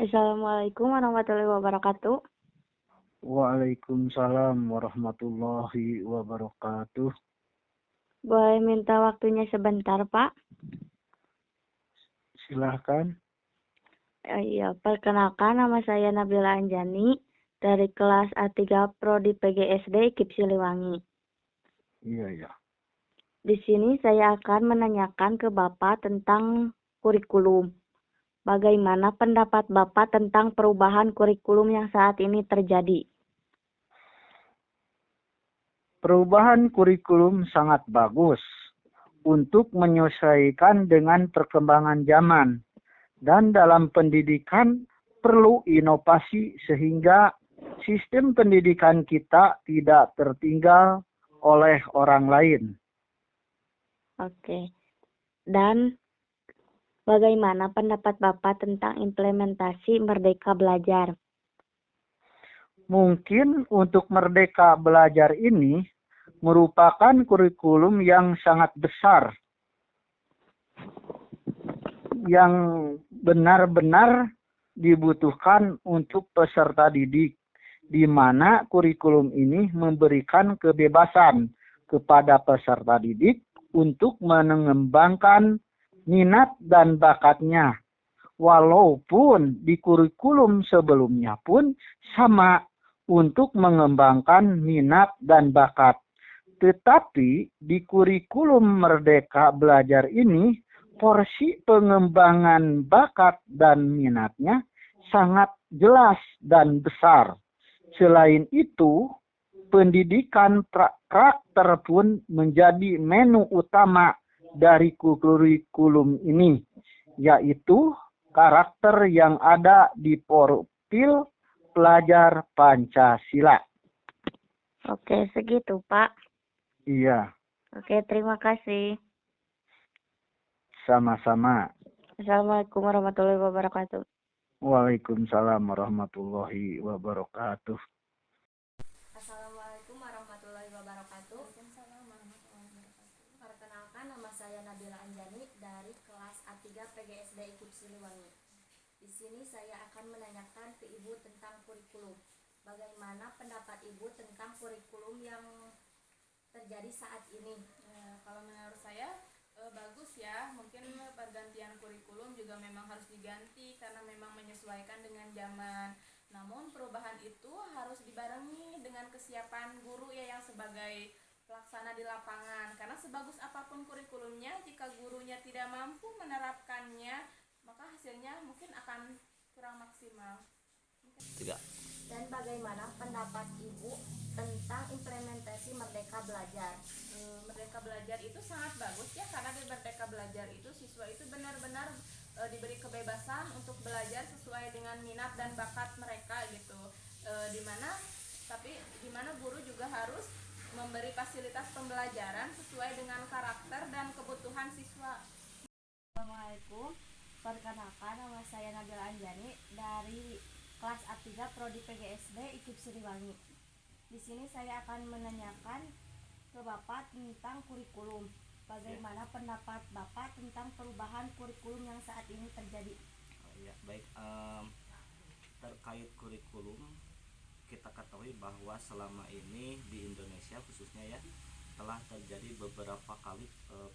Assalamualaikum warahmatullahi wabarakatuh. Waalaikumsalam warahmatullahi wabarakatuh. Boleh minta waktunya sebentar, Pak? Silahkan. Iya, perkenalkan nama saya Nabila Anjani dari kelas A3 Prodi PGSD IKIP Siliwangi. Iya. Di sini saya akan menanyakan ke Bapak tentang kurikulum. Bagaimana pendapat Bapak tentang perubahan kurikulum yang saat ini terjadi? Perubahan kurikulum sangat bagus untuk menyesuaikan dengan perkembangan zaman. Dan dalam pendidikan perlu inovasi sehingga sistem pendidikan kita tidak tertinggal oleh orang lain. Oke. Dan bagaimana pendapat Bapak tentang implementasi Merdeka Belajar? Mungkin untuk Merdeka Belajar ini merupakan kurikulum yang sangat besar, yang benar-benar dibutuhkan untuk peserta didik, di mana kurikulum ini memberikan kebebasan kepada peserta didik untuk mengembangkan minat dan bakatnya. Walaupun di kurikulum sebelumnya pun sama untuk mengembangkan minat dan bakat. Tetapi di kurikulum Merdeka Belajar ini, porsi pengembangan bakat dan minatnya sangat jelas dan besar. Selain itu, pendidikan karakter pun menjadi menu utama dari kurikulum ini, yaitu karakter yang ada di profil pelajar Pancasila. Oke, segitu, Pak. Iya. Oke, terima kasih. Sama-sama. Assalamualaikum warahmatullahi wabarakatuh. Waalaikumsalam warahmatullahi wabarakatuh. Assalamualaikum warahmatullahi wabarakatuh. Perkenalkan, nama saya Nabila Anjani dari kelas A3 PGSD IKIP Siliwangi. Di sini saya akan menanyakan ke Ibu tentang kurikulum. Bagaimana pendapat Ibu tentang kurikulum yang terjadi saat ini? Kalau menurut saya bagus ya. Mungkin pergantian kurikulum juga memang harus diganti karena memang menyesuaikan dengan zaman. Namun perubahan itu harus dibarengi dengan kesiapan guru ya yang sebagai pelaksana di lapangan. Karena sebagus apapun kurikulumnya, jika gurunya tidak mampu menerapkannya, maka hasilnya mungkin akan kurang maksimal. Dan bagaimana pendapat Ibu tentang implementasi Merdeka Belajar? Merdeka Belajar itu sangat bagus ya, karena di Merdeka Belajar itu siswa itu benar-benar diberi kebebasan untuk belajar sesuai dengan minat dan bakat mereka gitu. Dimana guru juga harus memberi fasilitas pembelajaran sesuai dengan karakter dan kebutuhan siswa. Assalamualaikum. Perkenalkan, nama saya Nabila Anjani dari kelas A3 Prodi PGSD IKIP Siliwangi. Di sini saya akan menanyakan ke Bapak tentang kurikulum. Bagaimana pendapat Bapak tentang perubahan kurikulum yang saat ini terjadi? Baik, terkait kurikulum, kita ketahui bahwa selama ini di Indonesia khususnya ya telah terjadi beberapa kali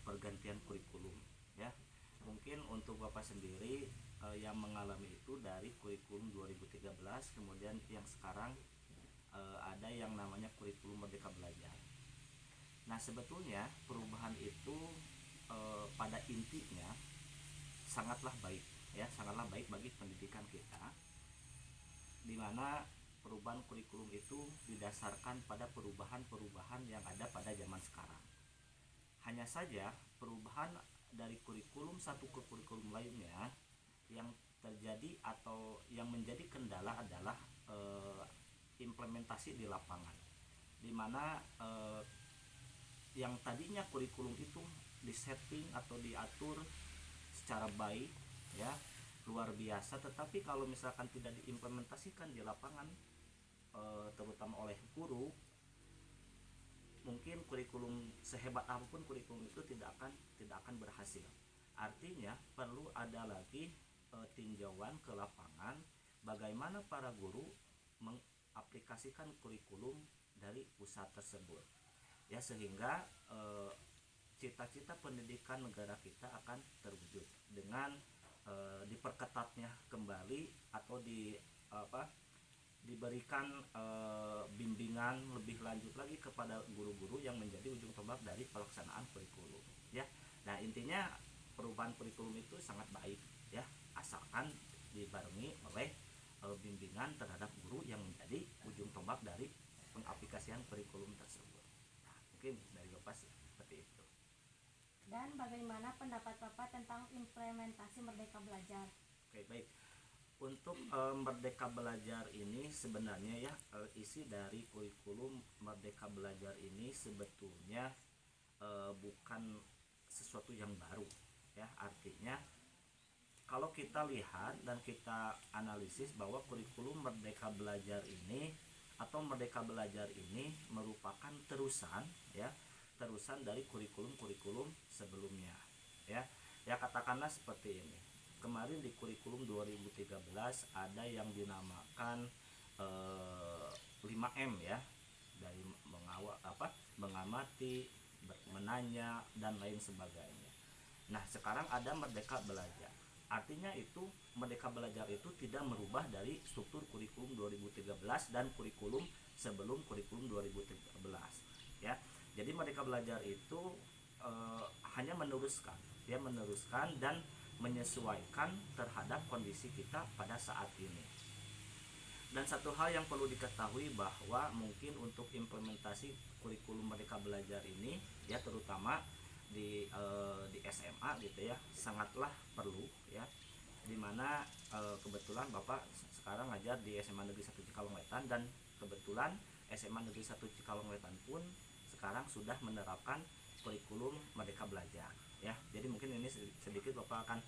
pergantian kurikulum ya. Mungkin untuk Bapak sendiri yang mengalami itu dari kurikulum 2013, kemudian yang sekarang ada yang namanya kurikulum Merdeka Belajar. Nah, sebetulnya perubahan itu pada intinya sangatlah baik ya, sangatlah baik bagi pendidikan kita, di mana perubahan kurikulum itu didasarkan pada perubahan-perubahan yang ada pada zaman sekarang. Hanya saja perubahan dari kurikulum satu ke kurikulum lainnya yang terjadi atau yang menjadi kendala adalah implementasi di lapangan, di mana yang tadinya kurikulum itu disetting atau diatur secara baik ya, luar biasa, tetapi kalau misalkan tidak diimplementasikan di lapangan terutama oleh guru, mungkin kurikulum sehebat apapun kurikulum itu tidak akan berhasil. Artinya perlu ada lagi tinjauan ke lapangan bagaimana para guru mengaplikasikan kurikulum dari pusat tersebut, ya, sehingga cita-cita pendidikan negara kita akan terwujud dengan diperketatnya kembali atau diberikan bimbingan lebih lanjut lagi kepada guru-guru yang menjadi ujung tombak dari pelaksanaan kurikulum, ya. Nah, intinya perubahan kurikulum itu sangat baik, ya, asalkan dibarengi oleh bimbingan terhadap guru yang menjadi ujung tombak dari pengaplikasian kurikulum tersebut. Nah, mungkin dari Bapak seperti itu. Dan bagaimana pendapat Bapak tentang implementasi Merdeka Belajar? Oke, baik. Untuk Merdeka Belajar ini sebenarnya, ya, isi dari kurikulum Merdeka Belajar ini sebetulnya bukan sesuatu yang baru, ya. Artinya kalau kita lihat dan kita analisis bahwa kurikulum Merdeka Belajar ini atau Merdeka Belajar ini merupakan terusan, ya, terusan dari kurikulum-kurikulum sebelumnya, ya. Ya, katakanlah seperti ini. Kemarin di kurikulum 2013 ada yang dinamakan 5M, ya, dari mengamati, menanya, dan lain sebagainya. Nah, sekarang ada Merdeka Belajar. Artinya itu Merdeka Belajar itu tidak merubah dari struktur kurikulum 2013 dan kurikulum sebelum kurikulum 2013, ya. Jadi Merdeka Belajar itu hanya meneruskan, dia meneruskan dan menyesuaikan terhadap kondisi kita pada saat ini. Dan satu hal yang perlu diketahui bahwa mungkin untuk implementasi kurikulum Merdeka Belajar ini, ya, terutama di SMA gitu, ya, sangatlah perlu, ya, dimana kebetulan Bapak sekarang ngajar di SMA Negeri 1 Cikalongwetan, dan kebetulan SMA Negeri 1 Cikalongwetan pun sekarang sudah menerapkan kurikulum Merdeka Belajar, ya. Jadi mungkin ini sedikit Bapak akan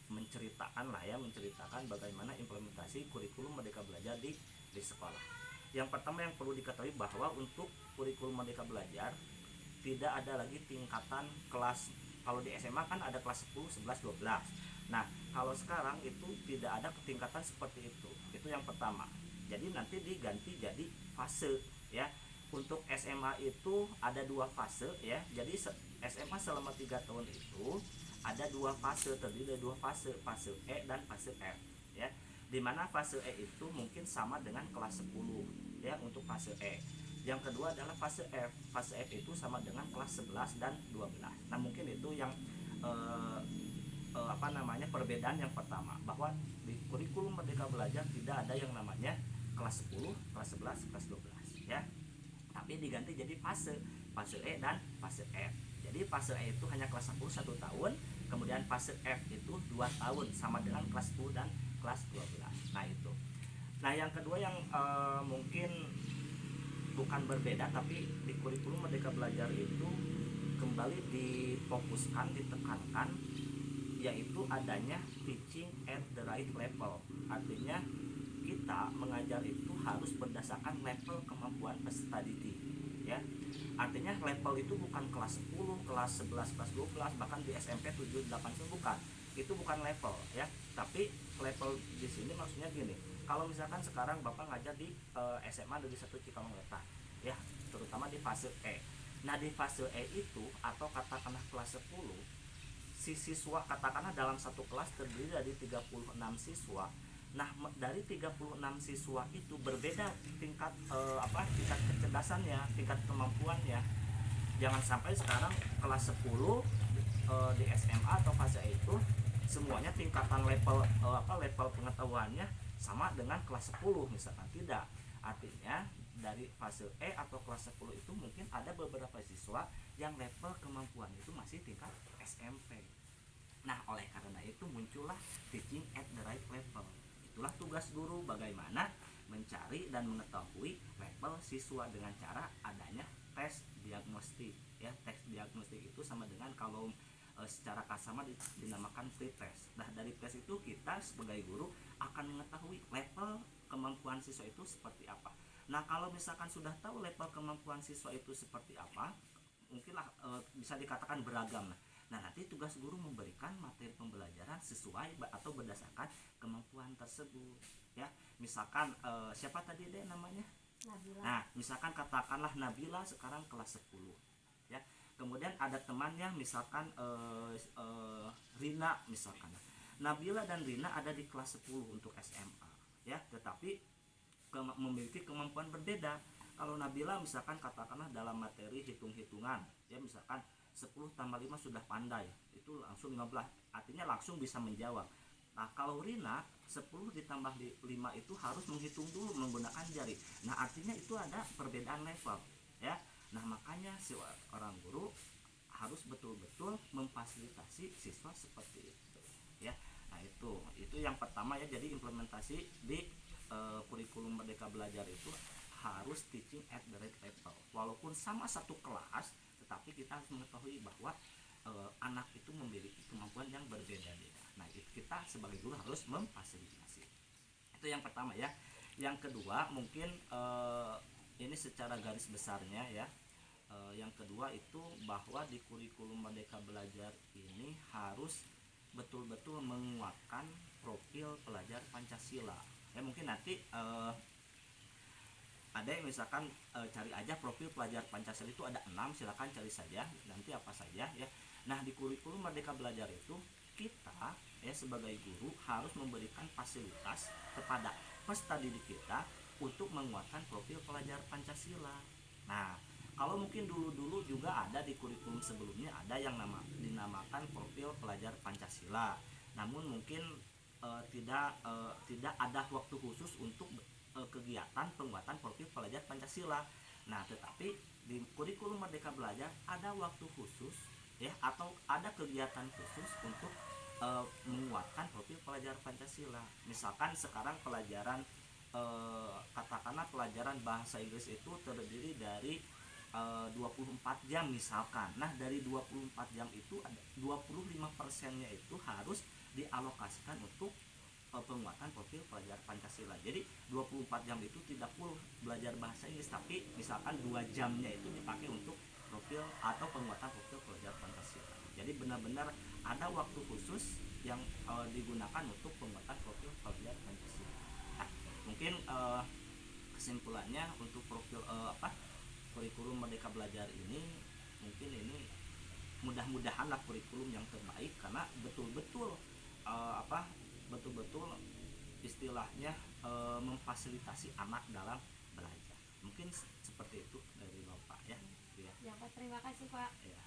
menceritakan bagaimana implementasi kurikulum Merdeka Belajar di sekolah. Yang pertama yang perlu diketahui bahwa untuk kurikulum Merdeka Belajar tidak ada lagi tingkatan kelas. Kalau di SMA kan ada kelas 10, 11, 12. Nah, kalau sekarang itu tidak ada tingkatan seperti itu. Itu yang pertama. Jadi nanti diganti jadi fase, ya. Untuk SMA itu ada 2 fase, ya. Jadi SMA selama 3 tahun itu ada 2 fase, terdiri dari 2 fase, fase E dan fase F, ya. Dimana fase E itu mungkin sama dengan kelas 10, ya, untuk fase E. Yang kedua adalah fase F. Fase F itu sama dengan kelas 11 dan 12. Nah, mungkin itu yang perbedaan yang pertama, bahwa di kurikulum Merdeka Belajar tidak ada yang namanya kelas 10, kelas 11, kelas 12, ya. Tapi diganti jadi fase E dan fase F. Jadi fase E itu hanya kelas 10 1 tahun, kemudian fase F itu 2 tahun sama dengan kelas 10 dan kelas 12. Nah, itu. Nah, yang kedua yang mungkin bukan berbeda, tapi di kurikulum Merdeka Belajar itu kembali difokuskan, ditekankan, yaitu adanya teaching at the right level. Artinya kita mengajar itu harus berdasarkan level kemampuan peserta didik, ya. Artinya level itu bukan kelas 10, kelas 11, kelas 12, bahkan di SMP 7, 8 itu bukan. Itu bukan level, ya. Tapi level di sini maksudnya gini. Kalau misalkan sekarang Bapak ngajar di SMA Negeri 1 Cikalongwetan, ya, terutama di fase E. Nah, di fase E itu atau katakanlah kelas 10, si siswa katakanlah dalam satu kelas terdiri dari 36 siswa. Nah, dari 36 siswa itu berbeda tingkat tingkat kecerdasannya, tingkat kemampuannya. Jangan sampai sekarang kelas 10 di SMA atau fase E itu semuanya tingkatan level level pengetahuannya sama dengan kelas 10 misalkan. Tidak. Artinya dari fase E atau kelas 10 itu mungkin ada beberapa siswa yang level kemampuan itu masih tingkat SMP. Nah, oleh karena itu muncullah teaching at the right level. Itulah tugas guru, bagaimana mencari dan mengetahui level siswa dengan cara adanya tes diagnostik, ya. Tes diagnostik itu sama dengan kalau secara kasar dinamakan pretest. Nah, dari tes itu kita sebagai guru akan mengetahui level kemampuan siswa itu seperti apa. Nah, kalau misalkan sudah tahu level kemampuan siswa itu seperti apa, mungkinlah bisa dikatakan beragam. Nah, Nah, nanti tugas guru memberikan materi pembelajaran sesuai atau berdasarkan kemampuan tersebut ya. Misalkan siapa tadi deh namanya? Nabila. Nah, misalkan katakanlah Nabila sekarang kelas 10 ya. Kemudian ada temannya misalkan Rina misalkan. Nabila dan Rina ada di kelas 10 untuk SMA ya, tetapi memiliki kemampuan berbeda. Kalau Nabila misalkan katakanlah dalam materi hitung-hitungan ya, misalkan 10 tambah 5 sudah pandai, itu langsung 15, artinya langsung bisa menjawab. Nah, kalau Rina 10 ditambah 5 itu harus menghitung dulu menggunakan jari. Nah, artinya itu ada perbedaan level ya. Nah, makanya si orang guru harus betul-betul memfasilitasi siswa seperti itu ya. Nah, itu yang pertama ya. Jadi implementasi di kurikulum Merdeka Belajar itu harus teaching at the right level. Walaupun sama satu kelas, tetapi kita harus mengetahui bahwa anak itu memiliki kemampuan yang berbeda-beda. Nah, itu kita sebagai guru harus memfasilitasi. Itu yang pertama ya. Yang kedua mungkin ini secara garis besarnya ya. Yang kedua itu bahwa di kurikulum Merdeka Belajar ini harus betul-betul menguatkan profil pelajar Pancasila. Ya, mungkin nanti ada yang misalkan cari aja profil pelajar Pancasila itu ada 6, silakan cari saja nanti apa saja ya. Nah, di kurikulum Merdeka Belajar itu kita ya sebagai guru harus memberikan fasilitas kepada peserta didik kita untuk menguatkan profil pelajar Pancasila. Nah, kalau mungkin dulu-dulu juga ada di kurikulum sebelumnya ada yang dinamakan profil pelajar Pancasila. Namun mungkin tidak ada waktu khusus untuk kegiatan penguatan profil pelajar Pancasila. Nah, tetapi di kurikulum Merdeka Belajar ada waktu khusus ya, atau ada kegiatan khusus untuk menguatkan profil pelajar Pancasila. Misalkan sekarang pelajaran katakanlah pelajaran bahasa Inggris itu terdiri dari 24 jam misalkan. Nah, dari 24 jam itu ada 25%-nya itu harus dialokasikan untuk penguatan profil pelajar Pancasila. Jadi 24 jam itu tidak full belajar bahasa Inggris, tapi misalkan 2 jamnya itu dipakai untuk profil atau penguatan profil pelajar Pancasila. Jadi benar-benar ada waktu khusus yang digunakan untuk penguatan profil pelajar Pancasila. Nah, mungkin kesimpulannya untuk profil kurikulum Merdeka Belajar ini, mungkin ini mudah-mudahan lah kurikulum yang terbaik karena betul-betul betul-betul istilahnya memfasilitasi anak dalam belajar. Mungkin seperti itu dari Bapak ya. Ya Pak, terima kasih Pak. Ya.